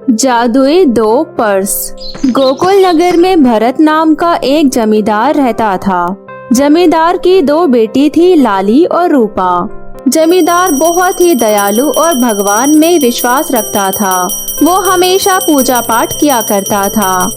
जादुई दो पर्स। गोकुल नगर में भरत नाम का एक जमींदार रहता था। जमींदार की दो बेटी थी, लाली और रूपा। जमींदार बहुत ही दयालु और भगवान में विश्वास रखता था। वो हमेशा पूजा पाठ किया करता था।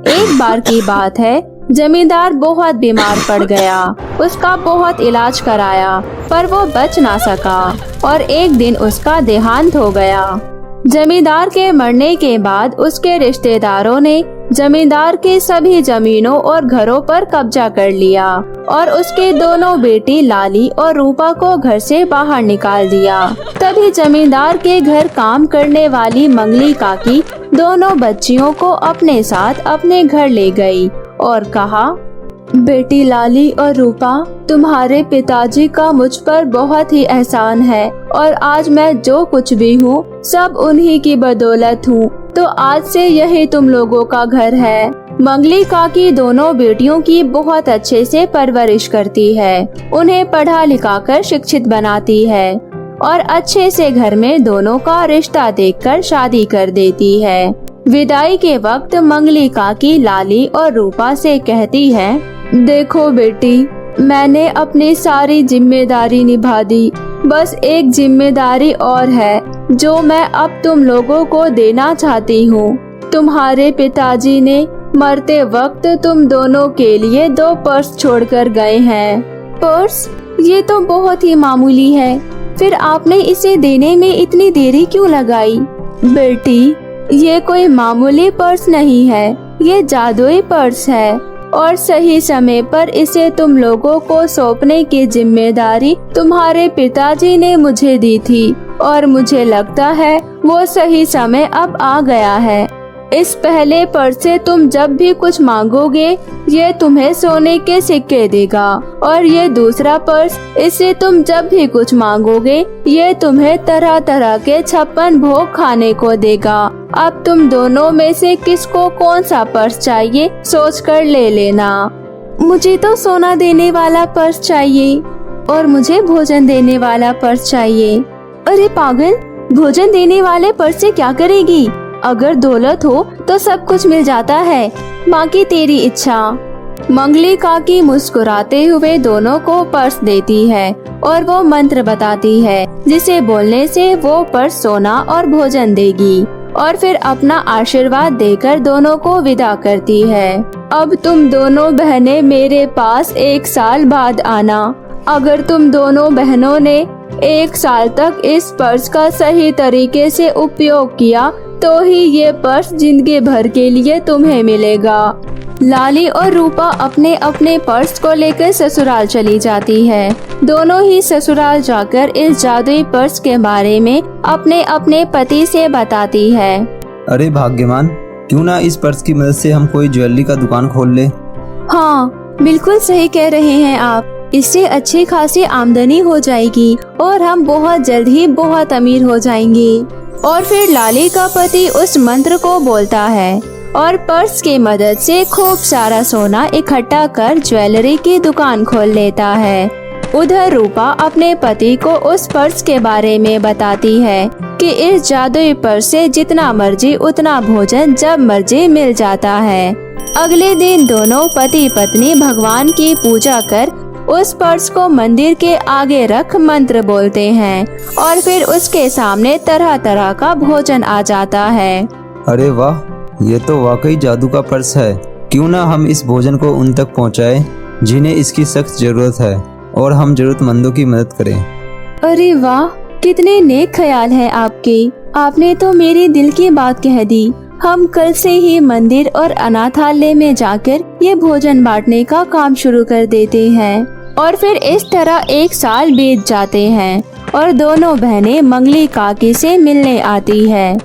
एक बार की बात है, जमींदार बहुत बीमार पड़ गया। उसका बहुत इलाज कराया पर वो बच ना सका और एक दिन उसका देहांत हो गया। जमींदार के मरने के बाद उसके रिश्तेदारों ने जमींदार के सभी जमीनों और घरों पर कब्जा कर लिया और उसके दोनों बेटी लाली और रूपा को घर से बाहर निकाल दिया। तभी जमींदार के घर काम करने वाली मंगली काकी दोनों बच्चियों को अपने साथ अपने घर ले गई और कहा, बेटी लाली और रूपा, तुम्हारे पिताजी का मुझ पर बहुत ही एहसान है और आज मैं जो कुछ भी हूँ सब उन्हीं की बदौलत हूँ, तो आज से यही तुम लोगों का घर है। मंगली काकी दोनों बेटियों की बहुत अच्छे से परवरिश करती है, उन्हें पढ़ा लिखा कर शिक्षित बनाती है और अच्छे से घर में दोनों का रिश्ता देखकर शादी कर देती है। विदाई के वक्त मंगली काकी लाली और रूपा से कहती है, देखो बेटी, मैंने अपनी सारी जिम्मेदारी निभा दी, बस एक जिम्मेदारी और है जो मैं अब तुम लोगों को देना चाहती हूँ। तुम्हारे पिताजी ने मरते वक्त तुम दोनों के लिए दो पर्स छोड़कर गए हैं। पर्स? ये तो बहुत ही मामूली है, फिर आपने इसे देने में इतनी देरी क्यों लगाई? बेटी, ये कोई मामूली पर्स नहीं है, ये जादुई पर्स है और सही समय पर इसे तुम लोगों को सौंपने की जिम्मेदारी तुम्हारे पिताजी ने मुझे दी थी और मुझे लगता है वो सही समय अब आ गया है। इस पहले पर्स से तुम जब भी कुछ मांगोगे ये तुम्हें सोने के सिक्के देगा और ये दूसरा पर्स, इससे तुम जब भी कुछ मांगोगे ये तुम्हें तरह तरह के 56 भोग खाने को देगा। अब तुम दोनों में से किसको कौन सा पर्स चाहिए सोच कर ले लेना। मुझे तो सोना देने वाला पर्स चाहिए और मुझे भोजन देने वाला पर्स चाहिए। अरे पागल, भोजन देने वाले पर्स से क्या करेगी? अगर दौलत हो तो सब कुछ मिल जाता है, बाकी तेरी इच्छा। मंगली काकी मुस्कुराते हुए दोनों को पर्स देती है और वो मंत्र बताती है जिसे बोलने से वो पर्स सोना और भोजन देगी और फिर अपना आशीर्वाद देकर दोनों को विदा करती है। अब तुम दोनों बहनें मेरे पास 1 साल बाद आना। अगर तुम दोनों बहनों ने 1 साल तक इस पर्स का सही तरीके से उपयोग किया तो ही ये पर्स जिंदगी भर के लिए तुम्हें मिलेगा। लाली और रूपा अपने अपने पर्स को लेकर ससुराल चली जाती है। दोनों ही ससुराल जाकर इस जादुई पर्स के बारे में अपने अपने पति से बताती है। अरे भाग्यवान, क्यों ना इस पर्स की मदद से हम कोई ज्वेलरी का दुकान खोल ले। हाँ, बिल्कुल सही कह रहे हैं आप। इससे अच्छी खासी आमदनी हो जाएगी और हम बहुत जल्द ही बहुत अमीर हो जाएंगे। और फिर लाली का पति उस मंत्र को बोलता है और पर्स की मदद से खूब सारा सोना इकट्ठा कर ज्वेलरी की दुकान खोल लेता है। उधर रूपा अपने पति को उस पर्स के बारे में बताती है कि इस जादुई पर्स से जितना मर्जी उतना भोजन जब मर्जी मिल जाता है। अगले दिन दोनों पति पत्नी भगवान की पूजा कर उस पर्स को मंदिर के आगे रख मंत्र बोलते हैं और फिर उसके सामने तरह तरह का भोजन आ जाता है। अरे वाह, ये तो वाकई जादू का पर्स है। क्यों ना हम इस भोजन को उन तक पहुंचाएं जिन्हें इसकी सख्त जरूरत है और हम जरूरतमंदों की मदद करें। अरे वाह, कितने नेक ख्याल हैं आपके। आपने तो मेरे दिल की बात कह दी। हम कल से ही मंदिर और अनाथालय में जाकर ये भोजन बांटने का काम शुरू कर देते हैं। और फिर इस तरह 1 साल बीत जाते हैं और दोनों बहनें मंगली काकी से मिलने आती है।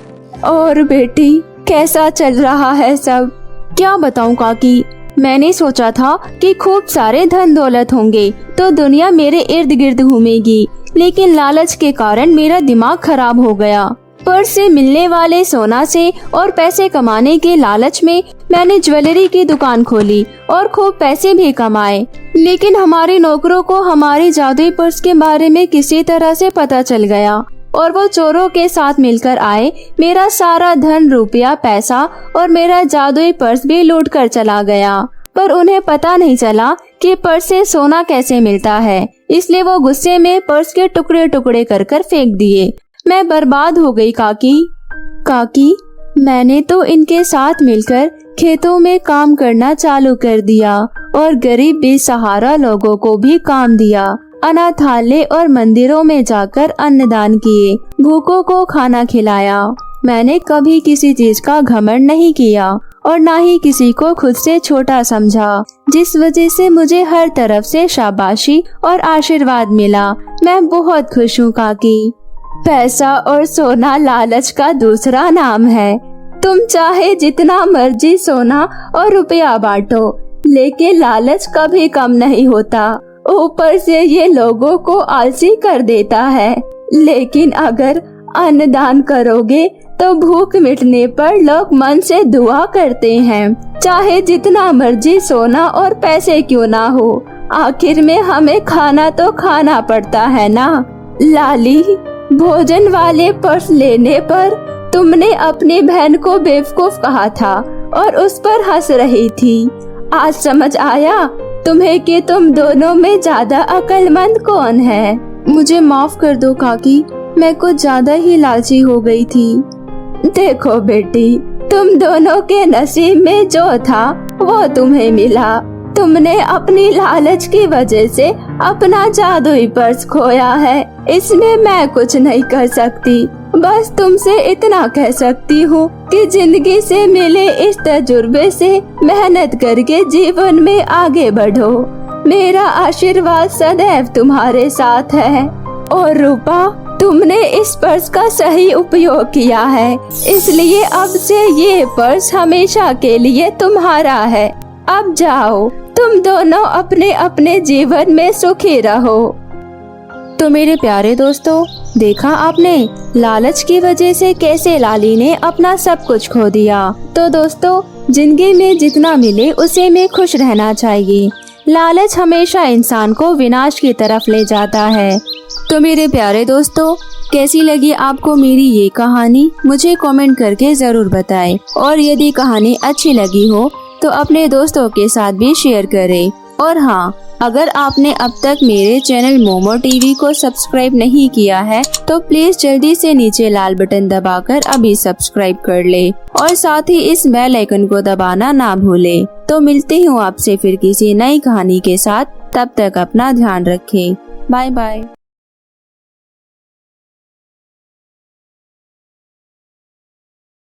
और बेटी, कैसा चल रहा है सब? क्या बताऊं काकी, मैंने सोचा था कि खूब सारे धन दौलत होंगे तो दुनिया मेरे इर्द गिर्द घूमेगी, लेकिन लालच के कारण मेरा दिमाग खराब हो गया। पर्स से मिलने वाले सोना से और पैसे कमाने के लालच में मैंने ज्वेलरी की दुकान खोली और खूब पैसे भी कमाए, लेकिन हमारे नौकरों को हमारे जादुई पर्स के बारे में किसी तरह से पता चल गया और वो चोरों के साथ मिलकर आए, मेरा सारा धन, रुपया, पैसा और मेरा जादुई पर्स भी लूट कर चला गया। पर उन्हें पता नहीं चला कि पर्स से सोना कैसे मिलता है, इसलिए वो गुस्से में पर्स के टुकड़े टुकड़े कर कर फेंक दिए। मैं बर्बाद हो गई काकी, मैंने तो इनके साथ मिलकर खेतों में काम करना चालू कर दिया और गरीब बेसहारा लोगों को भी काम दिया। अनाथालय और मंदिरों में जाकर अन्नदान किए, भूखों को खाना खिलाया। मैंने कभी किसी चीज का घमंड नहीं किया और ना ही किसी को खुद से छोटा समझा, जिस वजह से मुझे हर तरफ से शाबाशी और आशीर्वाद मिला। मैं बहुत खुश हूँ काकी। पैसा और सोना लालच का दूसरा नाम है। तुम चाहे जितना मर्जी सोना और रुपया बांटो, लेकिन लालच कभी कम नहीं होता। ऊपर से ये लोगों को आलसी कर देता है। लेकिन अगर अन्नदान करोगे तो भूख मिटने पर लोग मन से दुआ करते हैं, चाहे जितना मर्जी सोना और पैसे क्यों ना हो। आखिर में हमें खाना तो खाना पड़ता है ना। लाली, भोजन वाले पर्स लेने पर तुमने अपनी बहन को बेवकूफ कहा था और उस पर हंस रही थी। आज समझ आया तुम्हें कि तुम दोनों में ज्यादा अक्लमंद कौन है। मुझे माफ कर दो काकी, मैं कुछ ज्यादा ही लालची हो गई थी। देखो बेटी, तुम दोनों के नसीब में जो था वो तुम्हें मिला। तुमने अपनी लालच की वजह से अपना जादुई पर्स खोया है, इसमें मैं कुछ नहीं कर सकती। बस तुमसे इतना कह सकती हूँ कि जिंदगी से मिले इस तजुर्बे से मेहनत करके जीवन में आगे बढ़ो। मेरा आशीर्वाद सदैव तुम्हारे साथ है। और रूपा, तुमने इस पर्स का सही उपयोग किया है, इसलिए अब से ये पर्स हमेशा के लिए तुम्हारा है। अब जाओ, तुम दोनों अपने अपने जीवन में सुखी रहो। तो मेरे प्यारे दोस्तों, देखा आपने लालच की वजह से कैसे लाली ने अपना सब कुछ खो दिया। तो दोस्तों, जिंदगी में जितना मिले उसे में खुश रहना चाहिए। लालच हमेशा इंसान को विनाश की तरफ ले जाता है। तो मेरे प्यारे दोस्तों, कैसी लगी आपको मेरी ये कहानी, मुझे कमेंट करके जरूर बताएं। और यदि कहानी अच्छी लगी हो तो अपने दोस्तों के साथ भी शेयर करें। और हाँ, अगर आपने अब तक मेरे चैनल मोमो टीवी को सब्सक्राइब नहीं किया है तो प्लीज जल्दी से नीचे लाल बटन दबाकर अभी सब्सक्राइब कर ले और साथ ही इस बेल आइकन को दबाना ना भूले। तो मिलती हूँ आपसे फिर किसी नई कहानी के साथ, तब तक अपना ध्यान रखें। Bye bye.